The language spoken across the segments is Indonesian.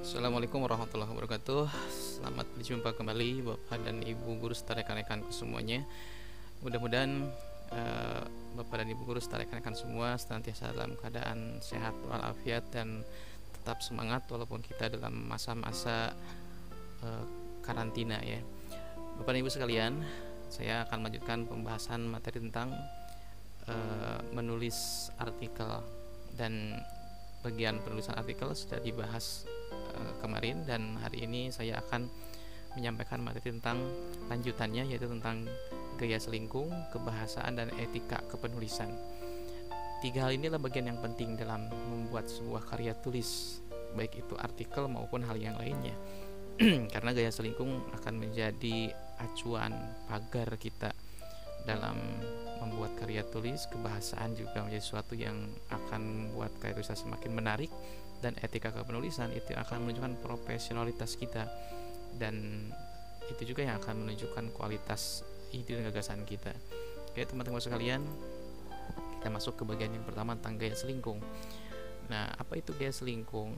Assalamualaikum warahmatullahi wabarakatuh. Selamat berjumpa kembali Bapak dan Ibu guru serta rekan-rekanku semuanya. Mudah-mudahan Bapak dan Ibu guru serta rekan-rekan semua senantiasa dalam keadaan sehat walafiat dan tetap semangat walaupun kita dalam masa-masa karantina ya. Bapak dan Ibu sekalian, saya akan melanjutkan pembahasan materi tentang menulis artikel, dan bagian penulisan artikel sudah dibahas kemarin, dan hari ini saya akan menyampaikan materi tentang lanjutannya, yaitu tentang gaya selingkung, kebahasaan, dan etika kepenulisan. Tiga hal inilah bagian yang penting dalam membuat sebuah karya tulis, baik itu artikel maupun hal yang lainnya. Karena gaya selingkung akan menjadi acuan pagar kita dalam membuat karya tulis. Kebahasaan juga menjadi sesuatu yang akan membuat karya tulis semakin menarik, dan etika kepenulisan itu akan menunjukkan profesionalitas kita, dan itu juga yang akan menunjukkan kualitas ide dan gagasan kita. Oke teman-teman sekalian, kita masuk ke bagian yang pertama tentang gaya selingkung. Nah, apa itu gaya selingkung?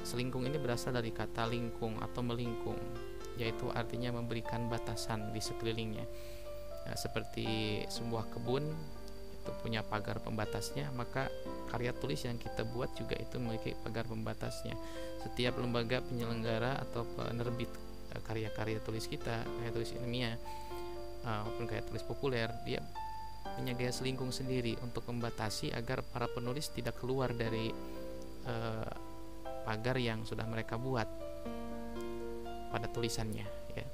Selingkung ini berasal dari kata lingkung atau melingkung, yaitu artinya memberikan batasan di sekelilingnya. Nah, seperti sebuah kebun itu punya pagar pembatasnya, maka karya tulis yang kita buat juga itu memiliki pagar pembatasnya. Setiap lembaga penyelenggara atau penerbit karya-karya tulis kita, karya tulis ilmiah maupun karya tulis populer, dia punya gaya selingkung sendiri untuk membatasi agar para penulis tidak keluar dari pagar yang sudah mereka buat pada tulisannya ya.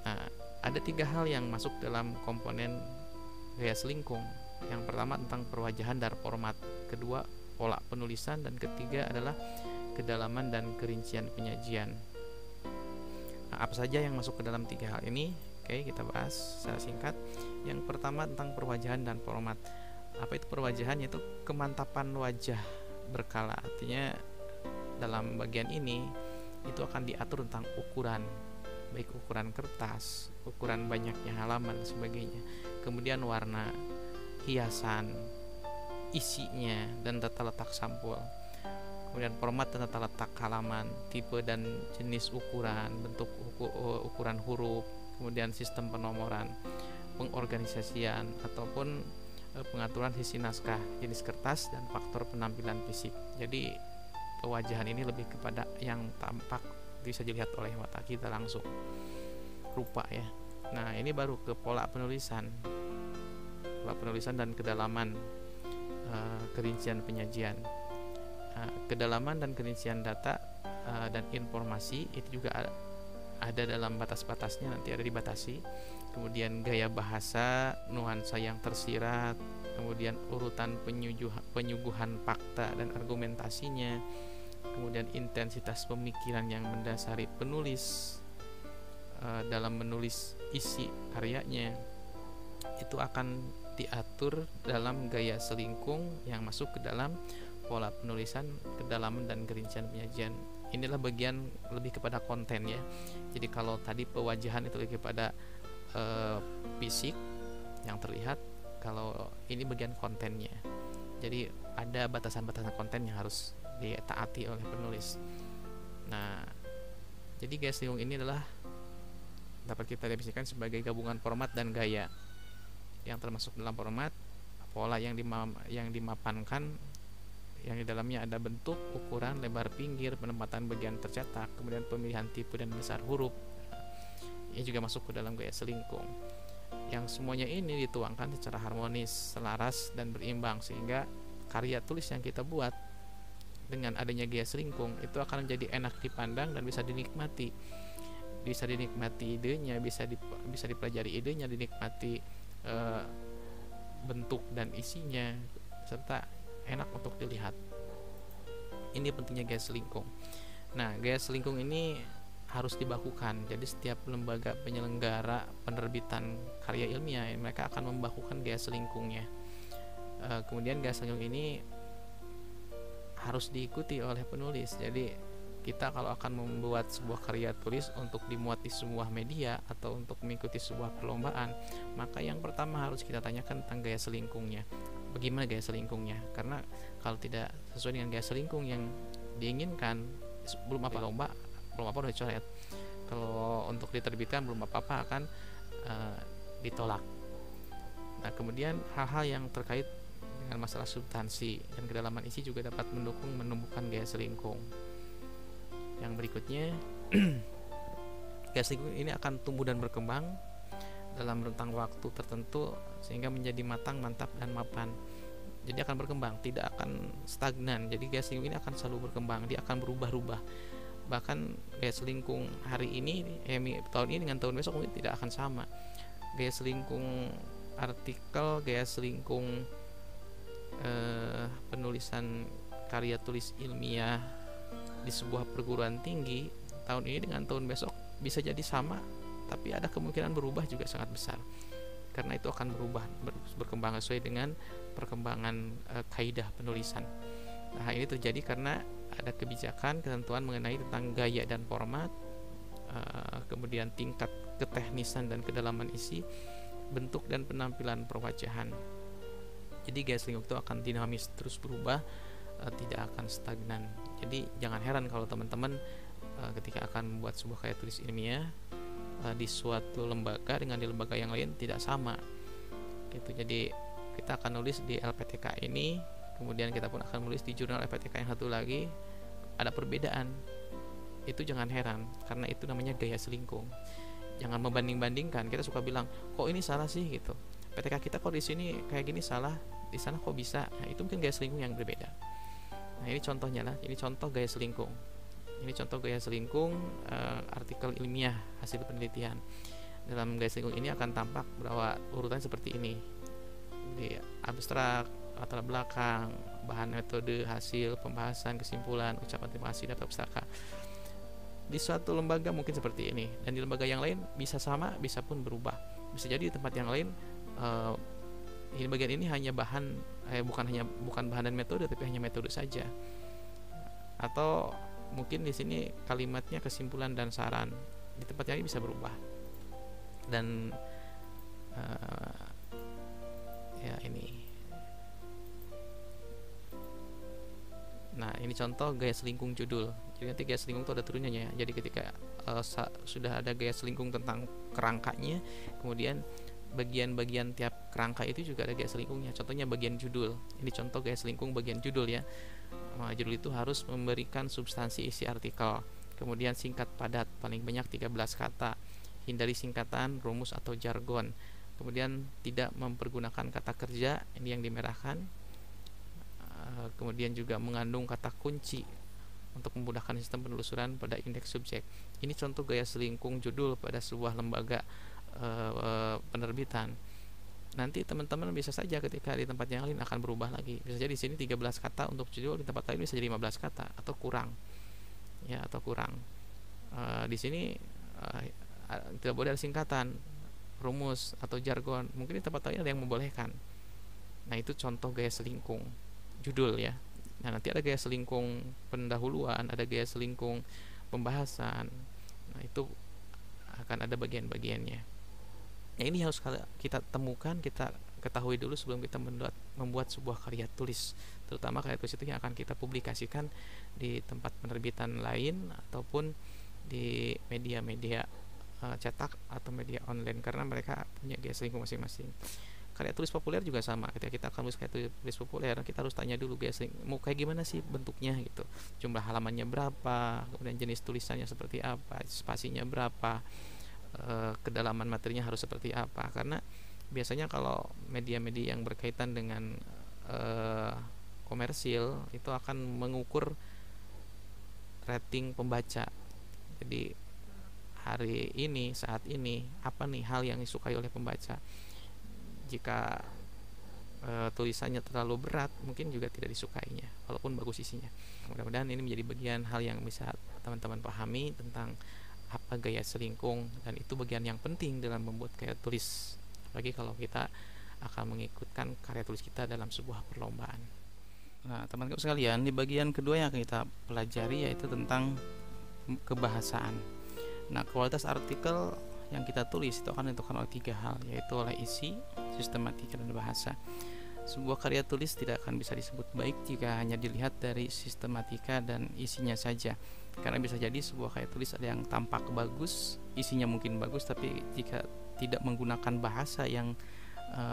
Nah, ada tiga hal yang masuk dalam komponen gaya selingkung. Yang pertama tentang perwajahan dan format, kedua pola penulisan, dan ketiga adalah kedalaman dan kerincian penyajian. Nah, apa saja yang masuk ke dalam tiga hal ini? Oke, kita bahas secara singkat. Yang pertama tentang perwajahan dan format. Apa itu perwajahan? Yaitu kemantapan wajah berkala. Artinya dalam bagian ini itu akan diatur tentang ukuran, baik ukuran kertas, ukuran banyaknya halaman dan sebagainya. Kemudian warna, hiasan, isinya, dan tata letak sampul. Kemudian format dan tata letak halaman, tipe dan jenis ukuran, bentuk ukuran huruf, kemudian sistem penomoran, pengorganisasian ataupun pengaturan sisi naskah, jenis kertas, dan faktor penampilan fisik. Jadi pewajahan ini lebih kepada yang tampak bisa dilihat oleh mata kita langsung, rupa ya. Nah, ini baru ke pola penulisan dan kedalaman, kerincian penyajian. Kedalaman dan kerincian data dan informasi itu juga ada dalam batas-batasnya, nanti ada dibatasi. Kemudian gaya bahasa, nuansa yang tersirat, kemudian urutan penyuguhan fakta dan argumentasinya, kemudian intensitas pemikiran yang mendasari penulis dalam menulis isi karyanya, itu akan diatur dalam gaya selingkung yang masuk ke dalam pola penulisan, kedalaman, dan kerincian penyajian. Inilah bagian lebih kepada konten ya. Jadi kalau tadi pewajahan itu lebih kepada fisik yang terlihat, kalau ini bagian kontennya. Jadi ada batasan-batasan konten yang harus ditaati oleh penulis. Nah, jadi gaya selingkung ini adalah dapat kita definisikan sebagai gabungan format dan gaya, yang termasuk dalam format pola yang dimapankan, yang di dalamnya ada bentuk, ukuran, lebar pinggir, penempatan bagian tercetak, kemudian pemilihan tipe dan besar huruf. Ini juga masuk ke dalam gaya selingkung, yang semuanya ini dituangkan secara harmonis, selaras, dan berimbang, sehingga karya tulis yang kita buat dengan adanya gaya selingkung itu akan menjadi enak dipandang dan bisa dinikmati idenya, bisa dipelajari idenya, dinikmati bentuk dan isinya, serta enak untuk dilihat. Ini pentingnya gaya selingkung. Nah, gaya selingkung ini harus dibakukan. Jadi setiap lembaga penyelenggara penerbitan karya ilmiah, mereka akan membakukan gaya selingkungnya. Kemudian gaya selingkung ini harus diikuti oleh penulis. Jadi kita kalau akan membuat sebuah karya tulis untuk dimuat di sebuah media atau untuk mengikuti sebuah perlombaan, maka yang pertama harus kita tanyakan tentang gaya selingkungnya. Bagaimana gaya selingkungnya? Karena kalau tidak sesuai dengan gaya selingkung yang diinginkan, belum apa lomba, belum apa udah dicoret. Kalau untuk diterbitkan belum apa-apa akan ditolak. Nah, kemudian hal-hal yang terkait dengan masalah substansi dan kedalaman isi juga dapat mendukung menumbuhkan gaya selingkung. Yang berikutnya, gaya selingkung ini akan tumbuh dan berkembang dalam rentang waktu tertentu sehingga menjadi matang, mantap, dan mapan. Jadi akan berkembang, tidak akan stagnan. Jadi gaya selingkung ini akan selalu berkembang, dia akan berubah-ubah. Bahkan gaya selingkung hari ini, tahun ini dengan tahun besok mungkin tidak akan sama. Gaya selingkung artikel, gaya selingkung penulisan karya tulis ilmiah di sebuah perguruan tinggi tahun ini dengan tahun besok bisa jadi sama, tapi ada kemungkinan berubah juga sangat besar, karena itu akan berkembang sesuai dengan perkembangan kaidah penulisan. Nah, ini terjadi karena ada kebijakan ketentuan mengenai tentang gaya dan format, kemudian tingkat keteknisan dan kedalaman isi, bentuk dan penampilan perwajahan. Jadi gaya selingkung itu akan dinamis, terus berubah, tidak akan stagnan. Jadi jangan heran kalau teman-teman ketika akan membuat sebuah karya tulis ilmiah di suatu lembaga dengan di lembaga yang lain tidak sama gitu. Jadi kita akan nulis di LPTK ini, kemudian kita pun akan menulis di jurnal LPTK yang satu lagi, ada perbedaan. Itu jangan heran, karena itu namanya gaya selingkung. Jangan membanding-bandingkan. Kita suka bilang, kok ini salah sih gitu, PTK kita kok di sini kayak gini salah, di sana kok bisa. Nah, itu mungkin gaya selingkung yang berbeda. Nah, ini contohnya lah, ini contoh gaya selingkung. Ini contoh gaya selingkung artikel ilmiah hasil penelitian. Dalam gaya selingkung ini akan tampak bahwa urutannya seperti ini. Di abstrak, latar belakang, bahan, metode, hasil, pembahasan, kesimpulan, ucapan terima kasih, data pustaka. Di suatu lembaga mungkin seperti ini, dan di lembaga yang lain bisa sama, bisa pun berubah. Bisa jadi di tempat yang lain ini bagian ini hanya bahan, bukan bahan dan metode, tapi hanya metode saja. Atau mungkin di sini kalimatnya kesimpulan dan saran, di tempat yang lain bisa berubah. Dan ya ini. Nah, ini contoh gaya selingkung judul. Jadi nanti gaya selingkung itu ada turunnya ya. Jadi ketika sudah ada gaya selingkung tentang kerangkanya, kemudian bagian-bagian tiap kerangka itu juga ada gaya selingkungnya. Contohnya bagian judul. Ini contoh gaya selingkung bagian judul ya. Judul itu harus memberikan substansi isi artikel. Kemudian singkat padat, paling banyak 13 kata. Hindari singkatan, rumus atau jargon. Kemudian tidak mempergunakan kata kerja, ini yang dimerahkan. Kemudian juga mengandung kata kunci untuk memudahkan sistem penelusuran pada indeks subjek. Ini contoh gaya selingkung judul pada sebuah lembaga penerbitan. Nanti teman-teman bisa saja ketika di tempat yang lain akan berubah lagi. Bisa jadi di sini 13 kata untuk judul, di tempat lain bisa jadi 15 kata atau kurang. Ya, atau kurang. Di sini tidak boleh ada singkatan, rumus atau jargon. Mungkin di tempat lain ada yang membolehkan. Nah, itu contoh gaya selingkung judul ya. Nah, nanti ada gaya selingkung pendahuluan, ada gaya selingkung pembahasan. Nah, itu akan ada bagian-bagiannya. Nah, ini harus kita temukan, kita ketahui dulu sebelum kita membuat sebuah karya tulis, terutama karya tulis itu yang akan kita publikasikan di tempat penerbitan lain ataupun di media-media cetak atau media online, karena mereka punya gaya selingkung masing-masing. Karya tulis populer juga sama. Ketika kita akan menulis karya tulis populer, kita harus tanya dulu gaya selingkung mau kayak gimana sih bentuknya gitu, jumlah halamannya berapa, kemudian jenis tulisannya seperti apa, spasinya berapa, kedalaman materinya harus seperti apa. Karena biasanya kalau media-media yang berkaitan dengan komersil itu akan mengukur rating pembaca. Jadi hari ini, saat ini, apa nih hal yang disukai oleh pembaca. Jika tulisannya terlalu berat, mungkin juga tidak disukainya walaupun bagus isinya. Mudah-mudahan ini menjadi bagian hal yang bisa teman-teman pahami tentang apa gaya selingkung, dan itu bagian yang penting dalam membuat karya tulis, apalagi kalau kita akan mengikutkan karya tulis kita dalam sebuah perlombaan. Nah, teman-teman sekalian, di bagian kedua yang akan kita pelajari yaitu tentang kebahasaan. Nah, kualitas artikel yang kita tulis itu akan ditentukan oleh 3 hal, yaitu oleh isi, sistematika, dan bahasa. Sebuah karya tulis tidak akan bisa disebut baik jika hanya dilihat dari sistematika dan isinya saja. Karena bisa jadi sebuah karya tulis ada yang tampak bagus, isinya mungkin bagus, tapi jika tidak menggunakan bahasa yang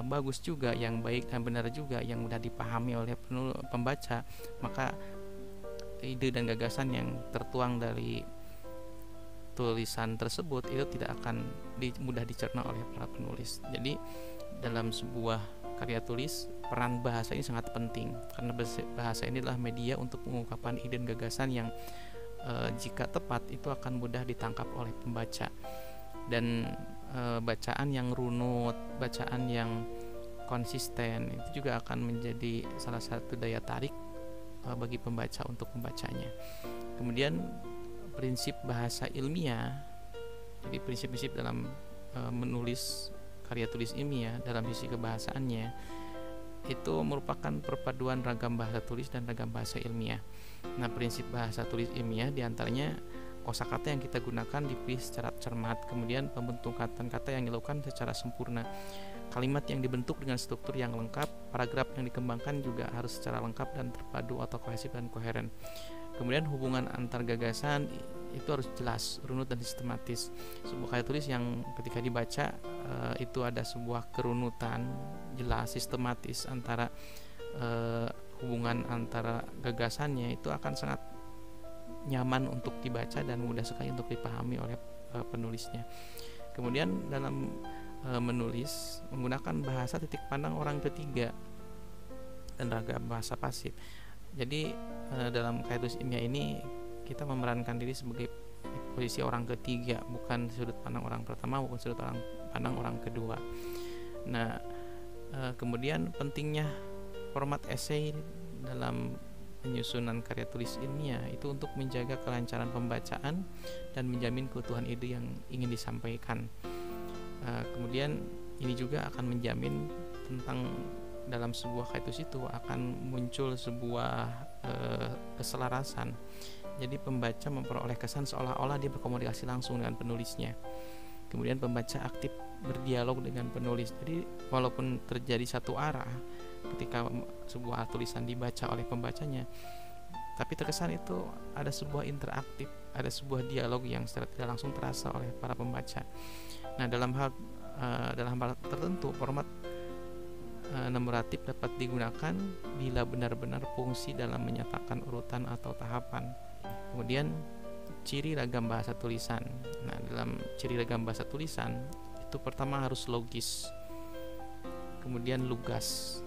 bagus juga, yang baik dan benar juga, yang mudah dipahami oleh pembaca, maka ide dan gagasan yang tertuang dari tulisan tersebut itu tidak akan mudah dicerna oleh para penulis. Jadi dalam sebuah karya tulis, peran bahasa ini sangat penting, karena bahasa ini adalah media untuk pengungkapan ide dan gagasan yang jika tepat itu akan mudah ditangkap oleh pembaca. Dan bacaan yang runut, bacaan yang konsisten itu juga akan menjadi salah satu daya tarik bagi pembaca untuk membacanya. Kemudian prinsip bahasa ilmiah, jadi prinsip-prinsip dalam menulis karya tulis ilmiah dalam sisi kebahasaannya itu merupakan perpaduan ragam bahasa tulis dan ragam bahasa ilmiah. Nah, prinsip bahasa tulis ilmiah diantaranya kosakata yang kita gunakan dipilih secara cermat, kemudian pembentukan kata yang dilakukan secara sempurna, kalimat yang dibentuk dengan struktur yang lengkap, paragraf yang dikembangkan juga harus secara lengkap dan terpadu atau kohesif dan koheren. Kemudian hubungan antar gagasan itu harus jelas, runut dan sistematis. Sebuah karya tulis yang ketika dibaca itu ada sebuah kerunutan, jelas, sistematis antara hubungan antara gagasannya, itu akan sangat nyaman untuk dibaca dan mudah sekali untuk dipahami oleh penulisnya. Kemudian dalam menulis menggunakan bahasa titik pandang orang ketiga dan ragam bahasa pasif. Jadi dalam karya tulis ilmiah ini kita memerankan diri sebagai posisi orang ketiga, bukan sudut pandang orang pertama, bukan sudut pandang orang kedua. Nah, kemudian pentingnya format esai dalam penyusunan karya tulis ilmiah itu untuk menjaga kelancaran pembacaan dan menjamin keutuhan ide yang ingin disampaikan. Kemudian ini juga akan menjamin tentang dalam sebuah karya tulis itu akan muncul sebuah keselarasan. Jadi pembaca memperoleh kesan seolah-olah dia berkomunikasi langsung dengan penulisnya. Kemudian pembaca aktif berdialog dengan penulis. Jadi walaupun terjadi satu arah ketika sebuah tulisan dibaca oleh pembacanya, tapi terkesan itu ada sebuah interaktif, ada sebuah dialog yang secara tidak langsung terasa oleh para pembaca. Nah, dalam hal tertentu format numeratif dapat digunakan bila benar-benar fungsi dalam menyatakan urutan atau tahapan. Kemudian ciri ragam bahasa tulisan. Nah, dalam ciri ragam bahasa tulisan itu pertama harus logis, kemudian lugas,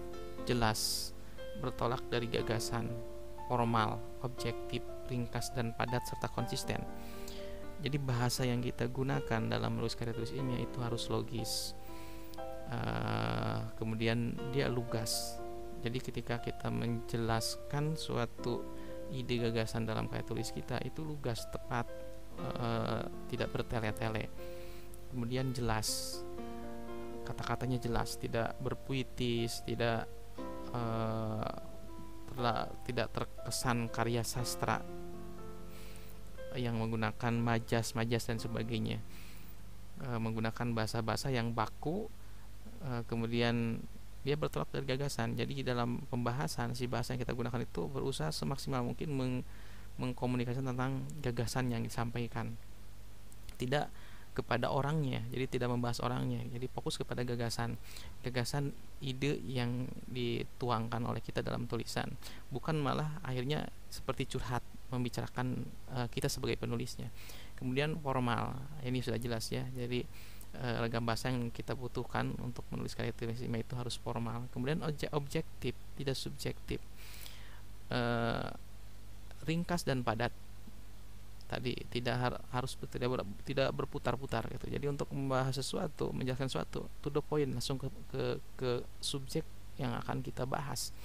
jelas, bertolak dari gagasan, formal, objektif, ringkas dan padat serta konsisten. Jadi bahasa yang kita gunakan dalam menulis karya tulis ilmiah itu harus logis, kemudian dia lugas. Jadi ketika kita menjelaskan suatu ide gagasan dalam karya tulis kita itu lugas, tepat, tidak bertele-tele. Kemudian jelas, kata-katanya jelas, tidak berpuitis, tidak terkesan karya sastra yang menggunakan majas-majas dan sebagainya, menggunakan bahasa-bahasa yang baku, kemudian dia bertolak dari gagasan. Jadi dalam pembahasan si bahasa yang kita gunakan itu berusaha semaksimal mungkin mengkomunikasikan tentang gagasan yang disampaikan, tidak kepada orangnya. Jadi tidak membahas orangnya, jadi fokus kepada gagasan ide yang dituangkan oleh kita dalam tulisan, bukan malah akhirnya seperti curhat membicarakan kita sebagai penulisnya. Kemudian formal, ini sudah jelas ya. Jadi ragam bahasa yang kita butuhkan untuk menulis karya tulis ilmiah itu harus formal. Kemudian objektif, tidak subjektif, ringkas dan padat. Tadi tidak berputar-putar gitu. Jadi untuk membahas sesuatu, menjelaskan sesuatu, to the point, langsung ke subjek yang akan kita bahas,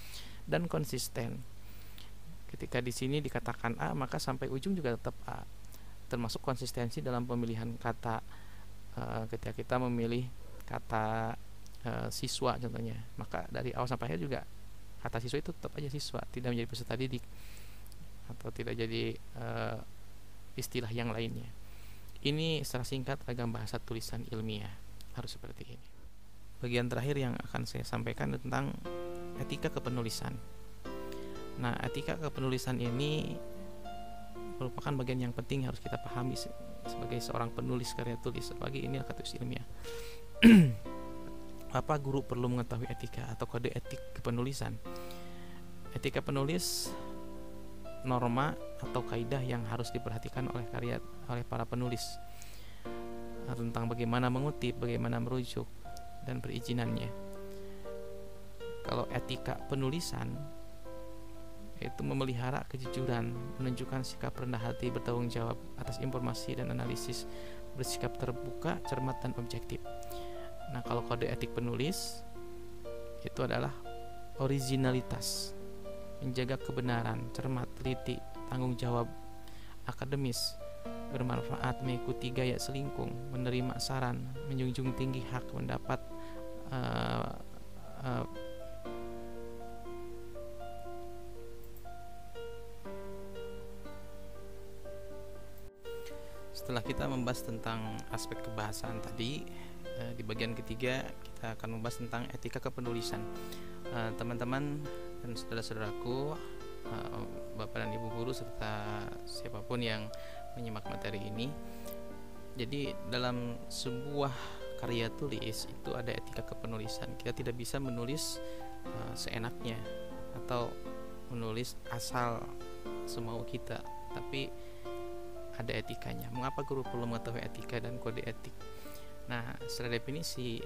dan konsisten. Ketika di sini dikatakan A, maka sampai ujung juga tetap A. Termasuk konsistensi dalam pemilihan kata. Ketika kita memilih kata siswa contohnya, maka dari awal sampai akhir juga kata siswa itu tetap aja siswa, tidak menjadi peserta didik atau tidak jadi istilah yang lainnya. Ini secara singkat ragam bahasa tulisan ilmiah harus seperti ini. Bagian terakhir yang akan saya sampaikan tentang etika kepenulisan. Nah, etika kepenulisan ini merupakan bagian yang penting yang harus kita pahami sebagai seorang penulis karya tulis, apalagi ini adalah tulis ilmiah. Apa guru perlu mengetahui etika atau kode etik kepenulisan? Etika penulis norma atau kaidah yang harus diperhatikan oleh para penulis tentang bagaimana mengutip, bagaimana merujuk, dan perizinannya. Kalau etika penulisan itu memelihara kejujuran, menunjukkan sikap rendah hati, bertanggung jawab atas informasi dan analisis, bersikap terbuka, cermat, dan objektif. Nah, kalau kode etik penulis itu adalah originalitas, menjaga kebenaran, cermat, teliti, tanggung jawab, akademis, bermanfaat, mengikuti gaya selingkung, menerima saran, menjunjung tinggi hak pendapat, setelah kita membahas tentang aspek kebahasaan tadi, di bagian ketiga kita akan membahas tentang etika kepenulisan. Teman-teman dan saudara-saudaraku, Bapak dan Ibu guru serta siapapun yang menyimak materi ini, jadi dalam sebuah karya tulis itu ada etika kepenulisan. Kita tidak bisa menulis seenaknya atau menulis asal semau kita, tapi ada etikanya. Mengapa guru perlu mengetahui etika dan kode etik? Nah, secara definisi,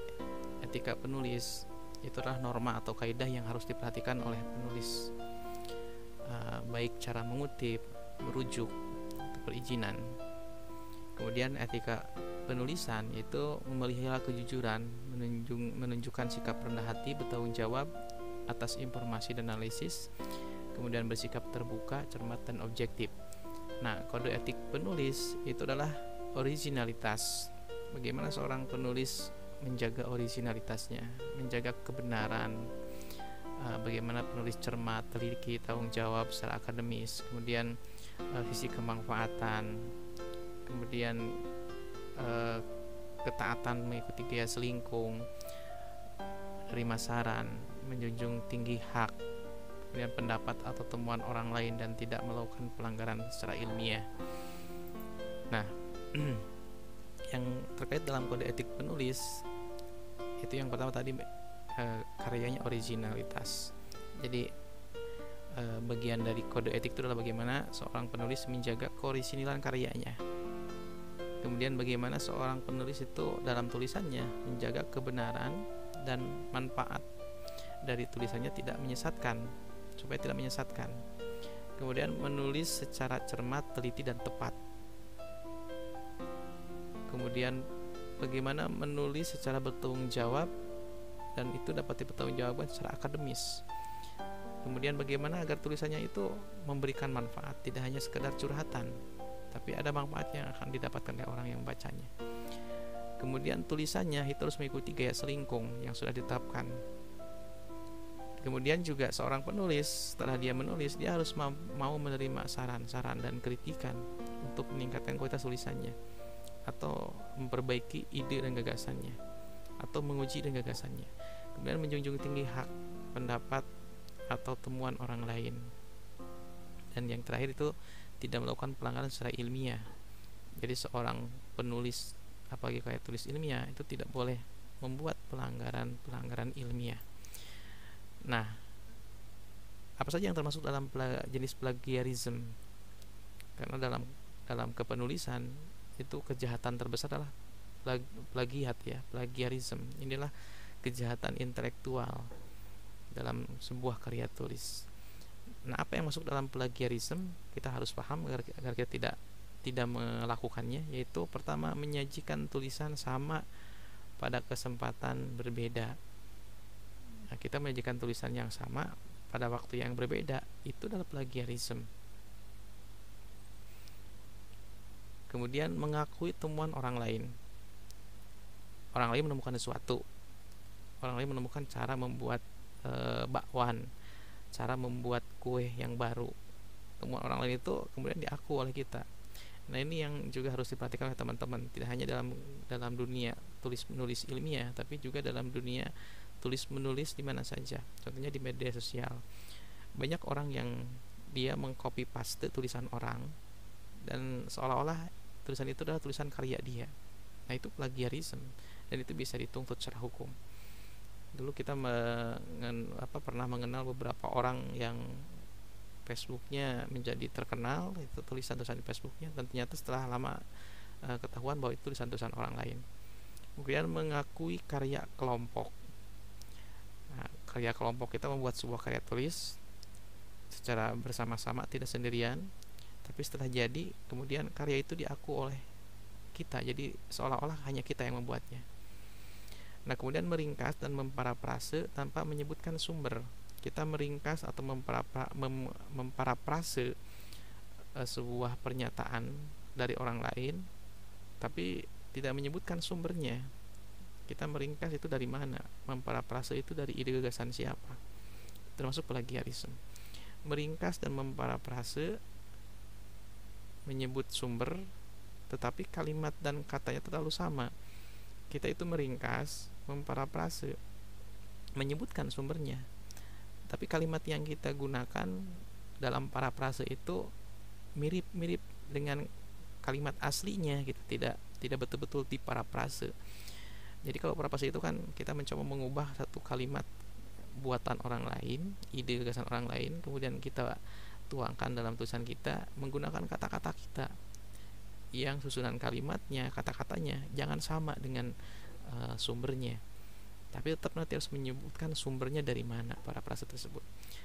etika penulis itu adalah norma atau kaidah yang harus diperhatikan oleh penulis, baik cara mengutip, merujuk, atau perizinan. Kemudian etika penulisan itu memelihara kejujuran, menunjukkan sikap rendah hati, bertanggung jawab atas informasi dan analisis, kemudian bersikap terbuka, cermat, dan objektif. Nah, kode etik penulis itu adalah originalitas. Bagaimana seorang penulis menjaga originalitasnya, menjaga kebenaran, bagaimana penulis cermat, teliti, tanggung jawab secara akademis, kemudian sisi kemanfaatan, kemudian ketaatan, mengikuti gaya selingkung, menerima saran, menjunjung tinggi hak, kemudian pendapat atau temuan orang lain, dan tidak melakukan pelanggaran secara ilmiah. Nah, yang terkait dalam kode etik penulis itu yang pertama tadi, karyanya originalitas. Jadi bagian dari kode etik itu adalah bagaimana seorang penulis menjaga keorisinalan karyanya. Kemudian bagaimana seorang penulis itu dalam tulisannya menjaga kebenaran dan manfaat dari tulisannya tidak menyesatkan, supaya tidak menyesatkan. Kemudian menulis secara cermat, teliti, dan tepat. Kemudian bagaimana menulis secara bertanggung jawab dan itu dapat dipertanggungjawabkan secara akademis. Kemudian bagaimana agar tulisannya itu memberikan manfaat, tidak hanya sekedar curhatan, tapi ada manfaat yang akan didapatkan oleh orang yang membacanya. Kemudian tulisannya itu harus mengikuti gaya selingkung yang sudah ditetapkan. Kemudian juga seorang penulis, setelah dia menulis, dia harus mau menerima saran-saran dan kritikan untuk meningkatkan kualitas tulisannya, atau memperbaiki ide dan gagasannya, atau menguji dan gagasannya. Kemudian menjunjung tinggi hak pendapat atau temuan orang lain. Dan yang terakhir itu tidak melakukan pelanggaran secara ilmiah. Jadi seorang penulis, apalagi kayak tulis ilmiah, itu tidak boleh membuat pelanggaran ilmiah. Nah, apa saja yang termasuk dalam jenis plagiarism? Karena dalam kepenulisan itu kejahatan terbesar adalah plagiat ya, plagiarism. Inilah kejahatan intelektual dalam sebuah karya tulis. Nah, apa yang masuk dalam plagiarism kita harus paham agar kita tidak melakukannya, yaitu pertama, menyajikan tulisan sama pada kesempatan berbeda. Nah, kita menyajikan tulisan yang sama pada waktu yang berbeda, itu adalah plagiarism. Kemudian mengakui temuan orang lain. Orang lain menemukan sesuatu, orang lain menemukan cara membuat bakwan, cara membuat kue yang baru. Temuan orang lain itu kemudian diaku oleh kita. Nah, ini yang juga harus diperhatikan oleh teman-teman, tidak hanya dalam dunia tulis menulis ilmiah, tapi juga dalam dunia tulis menulis di mana saja, contohnya di media sosial. Banyak orang yang dia mengcopy paste tulisan orang dan seolah-olah tulisan itu adalah tulisan karya dia. Nah, itu plagiarisme dan itu bisa dituntut secara hukum. Dulu kita pernah mengenal beberapa orang yang Facebooknya menjadi terkenal, itu tulisan-tulisan di Facebooknya, dan ternyata setelah lama ketahuan bahwa itu tulisan-tulisan orang lain. Kemudian mengakui karya kelompok. Nah, karya kelompok, kita membuat sebuah karya tulis secara bersama-sama, tidak sendirian, tapi setelah jadi kemudian karya itu diaku oleh kita, jadi seolah-olah hanya kita yang membuatnya. Nah, kemudian meringkas dan memparafrase tanpa menyebutkan sumber. Kita meringkas atau memparafrase sebuah pernyataan dari orang lain, tapi tidak menyebutkan sumbernya. Kita meringkas itu dari mana, memparafrase itu dari ide gagasan siapa, termasuk plagiarisme. Meringkas dan memparafrase menyebut sumber, tetapi kalimat dan katanya terlalu sama. Kita itu meringkas, memparafrase, menyebutkan sumbernya, tapi kalimat yang kita gunakan dalam parafrase itu mirip-mirip dengan kalimat aslinya gitu, tidak betul-betul diparafrase. Jadi kalau parafrase itu kan kita mencoba mengubah satu kalimat buatan orang lain, ide gagasan orang lain, kemudian kita tuangkan dalam tulisan kita menggunakan kata-kata kita, yang susunan kalimatnya, kata-katanya jangan sama dengan sumbernya, tapi tetap nanti harus menyebutkan sumbernya dari mana parafrase tersebut.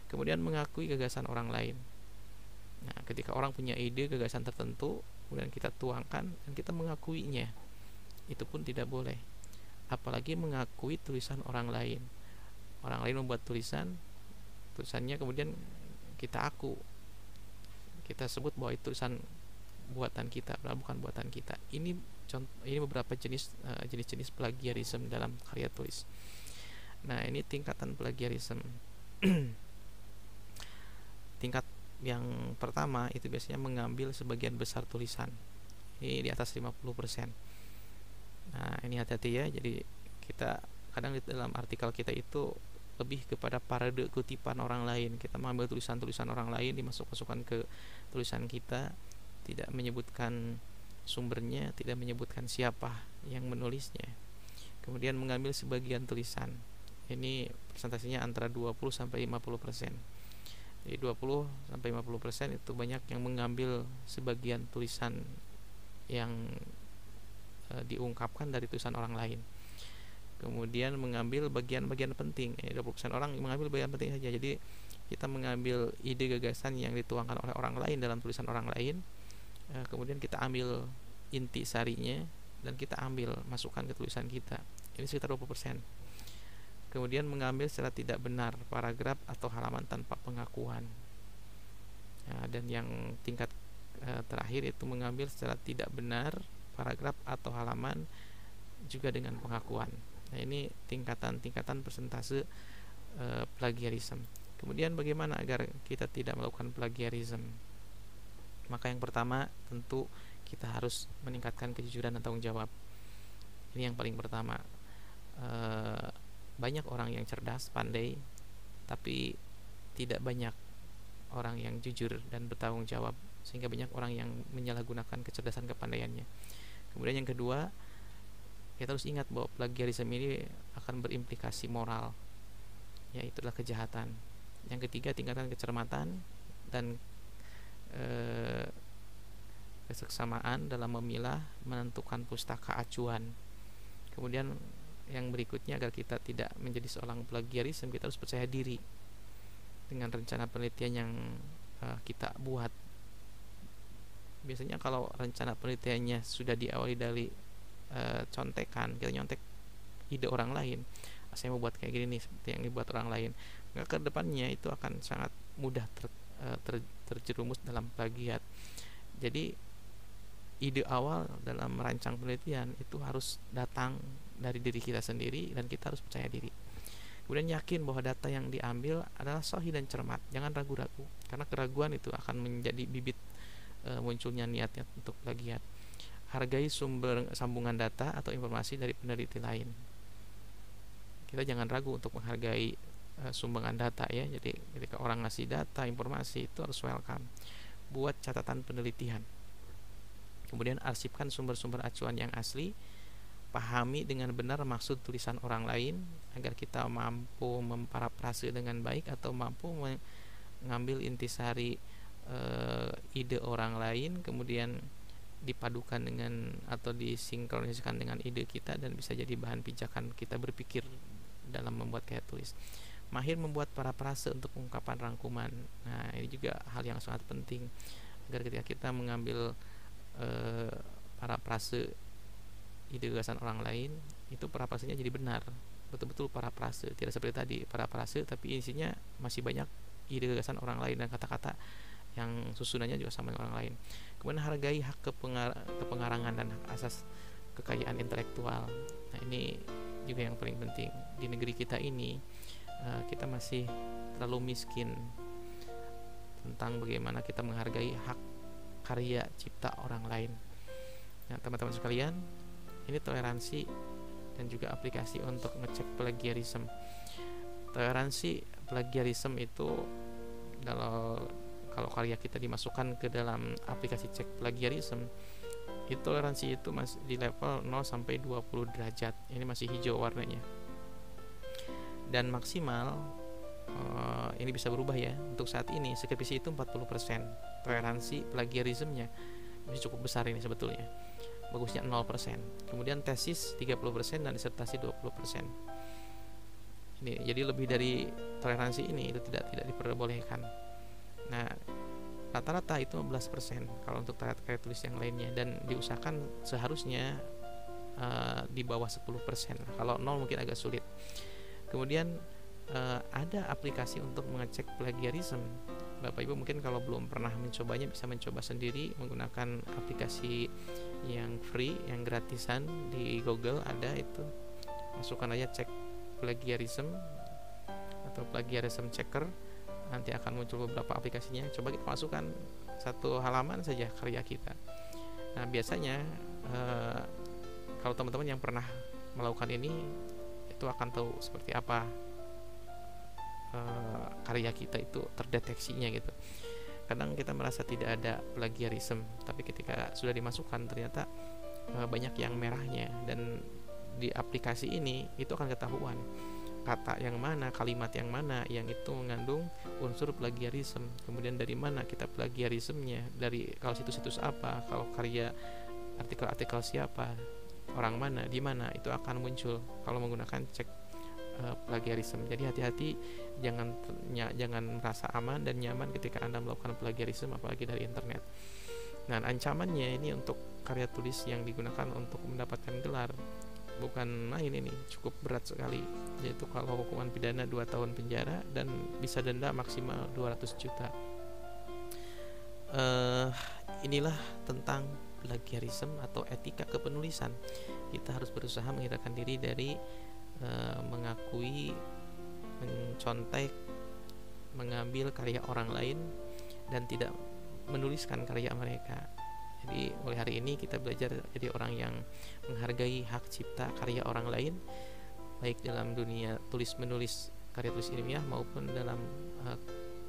Kemudian mengakui gagasan orang lain. Nah, ketika orang punya ide gagasan tertentu, kemudian kita tuangkan dan kita mengakuinya, itu pun tidak boleh. Apalagi mengakui tulisan orang lain. Orang lain membuat tulisannya kemudian kita kita sebut bahwa itu tulisan buatan kita, padahal bukan buatan kita. Ini beberapa jenis plagiarisme dalam karya tulis. Nah, ini tingkatan plagiarisme. Tingkat yang pertama itu biasanya mengambil sebagian besar tulisan. Ini di atas 50%. Nah, ini hati-hati ya. Jadi kita kadang di dalam artikel kita itu lebih kepada parade kutipan orang lain. Kita mengambil tulisan-tulisan orang lain, dimasukkan ke tulisan kita, tidak menyebutkan sumbernya, tidak menyebutkan siapa yang menulisnya. Kemudian mengambil sebagian tulisan. Ini presentasinya antara 20 sampai 50%. Jadi 20 sampai 50% itu banyak yang mengambil sebagian tulisan yang diungkapkan dari tulisan orang lain. Kemudian mengambil bagian-bagian penting. 20% orang mengambil bagian penting saja. Jadi kita mengambil ide gagasan yang dituangkan oleh orang lain dalam tulisan orang lain, kemudian kita ambil inti sarinya dan kita masukkan ke tulisan kita. Ini sekitar 20%. Kemudian mengambil secara tidak benar paragraf atau halaman tanpa pengakuan. Dan yang tingkat terakhir itu mengambil secara tidak benar paragraf atau halaman juga dengan pengakuan. Nah, ini tingkatan persentase plagiarisme. Kemudian bagaimana agar kita tidak melakukan plagiarisme? Maka yang pertama tentu kita harus meningkatkan kejujuran dan tanggung jawab. Ini yang paling pertama. Banyak orang yang cerdas, pandai, tapi tidak banyak orang yang jujur dan bertanggung jawab, sehingga banyak orang yang menyalahgunakan kecerdasan kepandaiannya. Kemudian yang kedua, kita harus ingat bahwa plagiarisme ini akan berimplikasi moral, yaitu adalah kejahatan. Yang ketiga, tingkatan kecermatan dan keseksamaan dalam memilah, menentukan pustaka acuan. Kemudian yang berikutnya, agar kita tidak menjadi seorang plagiarisme, kita harus percaya diri dengan rencana penelitian yang kita buat. Biasanya kalau rencana penelitiannya sudah diawali dari contekan, kita nyontek ide orang lain, saya mau buat kayak gini nih seperti yang dibuat orang lain, maka ke depannya itu akan sangat mudah terjerumus dalam plagiat. Jadi ide awal dalam merancang penelitian itu harus datang dari diri kita sendiri dan kita harus percaya diri. Kemudian yakin bahwa data yang diambil adalah sahih dan cermat, jangan ragu-ragu, karena keraguan itu akan menjadi bibit munculnya niatnya untuk plagiat. Hargai sumber sambungan data atau informasi dari peneliti lain. kita jangan ragu untuk menghargai sumbangan data ya. Jadi ketika orang ngasih data, informasi, itu harus welcome. Buat catatan penelitian. Kemudian arsipkan sumber-sumber acuan yang asli. Pahami dengan benar maksud tulisan orang lain agar kita mampu memparafrase dengan baik atau mampu mengambil intisari ide orang lain, kemudian dipadukan dengan atau disinkroniskan dengan ide kita dan bisa jadi bahan pijakan kita berpikir dalam membuat karya tulis. Mahir membuat parafrase untuk ungkapan rangkuman. Nah, ini juga hal yang sangat penting agar ketika kita mengambil parafrase ide gagasan orang lain, itu parafrasenya jadi benar, betul-betul parafrase, tidak seperti tadi parafrase tapi isinya masih banyak ide gagasan orang lain dan kata-kata yang susunannya juga sama dengan orang lain. Kemudian hargai hak kepengarangan dan hak asas kekayaan intelektual. Nah, ini juga yang paling penting. Di negeri kita ini kita masih terlalu miskin tentang bagaimana kita menghargai hak karya cipta orang lain. Nah, teman-teman sekalian, ini toleransi dan juga aplikasi untuk ngecek plagiarisme. Toleransi plagiarisme itu kalau karya kita dimasukkan ke dalam aplikasi cek plagiarisme, itu toleransi itu masih di level 0 sampai 20 derajat. Ini masih hijau warnanya. Dan maksimal ini bisa berubah ya. Untuk saat ini skripsi itu 40%. Toleransi plagiarismenya ini cukup besar ini sebetulnya. Bagusnya 0%. Kemudian tesis 30% dan disertasi 20%. Ini jadi lebih dari toleransi ini itu tidak diperbolehkan. Nah, rata-rata itu 15% kalau untuk karya tulis yang lainnya, dan diusahakan seharusnya di bawah 10%. Kalau 0 mungkin agak sulit. Kemudian ada aplikasi untuk mengecek plagiarisme. Bapak Ibu mungkin kalau belum pernah mencobanya bisa mencoba sendiri menggunakan aplikasi yang free, yang gratisan di Google ada itu. Masukkan aja cek plagiarism atau plagiarism checker, nanti akan muncul beberapa aplikasinya. Coba kita masukkan satu halaman saja karya kita. Nah, biasanya kalau teman-teman yang pernah melakukan ini itu akan tahu seperti apa karya kita itu terdeteksinya gitu. Kadang kita merasa tidak ada plagiarisme, tapi ketika sudah dimasukkan ternyata banyak yang merahnya, dan di aplikasi ini itu akan ketahuan kata yang mana, kalimat yang mana yang itu mengandung unsur plagiarisme, kemudian dari mana kita plagiarismenya, dari kalau situs-situs apa, kalau karya artikel-artikel siapa, orang mana, di mana, itu akan muncul kalau menggunakan cek plagiarisme. Jadi hati-hati, jangan merasa aman dan nyaman ketika Anda melakukan plagiarisme apalagi dari internet. Nah, ancamannya ini untuk karya tulis yang digunakan untuk mendapatkan gelar bukan main, ini cukup berat sekali, yaitu kalau hukuman pidana 2 tahun penjara dan bisa denda maksimal 200 juta. Inilah tentang plagiarisme atau etika kepenulisan. Kita harus berusaha menghindarkan diri dari mengakui, mencontek, mengambil karya orang lain dan tidak menuliskan karya mereka. Jadi mulai hari ini kita belajar jadi orang yang menghargai hak cipta karya orang lain, baik dalam dunia tulis menulis karya tulis ilmiah maupun dalam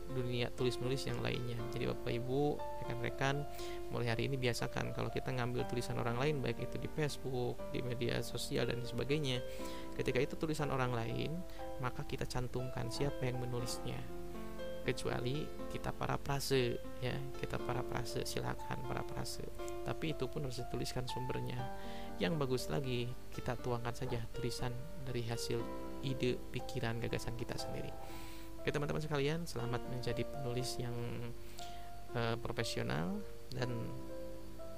dunia tulis menulis yang lainnya. Jadi Bapak Ibu, rekan-rekan, mulai hari ini biasakan kalau kita ngambil tulisan orang lain, baik itu di Facebook, di media sosial dan sebagainya, ketika itu tulisan orang lain, maka kita cantumkan siapa yang menulisnya, kecuali kita parafrase ya, kita parafrase, silakan parafrase, tapi itu pun harus dituliskan sumbernya. Yang bagus lagi, kita tuangkan saja tulisan dari hasil ide, pikiran, gagasan kita sendiri. Oke teman-teman sekalian, selamat menjadi penulis yang profesional, dan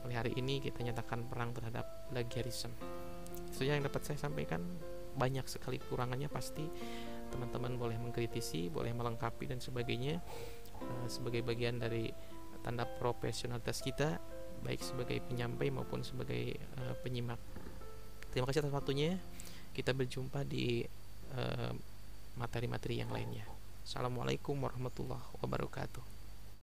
mulai hari ini kita nyatakan perang terhadap plagiarisme. Itu yang dapat saya sampaikan. Banyak sekali kekurangannya pasti, teman-teman boleh mengkritisi, boleh melengkapi dan sebagainya, sebagai bagian dari tanda profesionalitas kita, baik sebagai penyampai maupun sebagai penyimak. Terima kasih atas waktunya. Kita berjumpa di materi-materi yang lainnya. Assalamualaikum warahmatullahi wabarakatuh.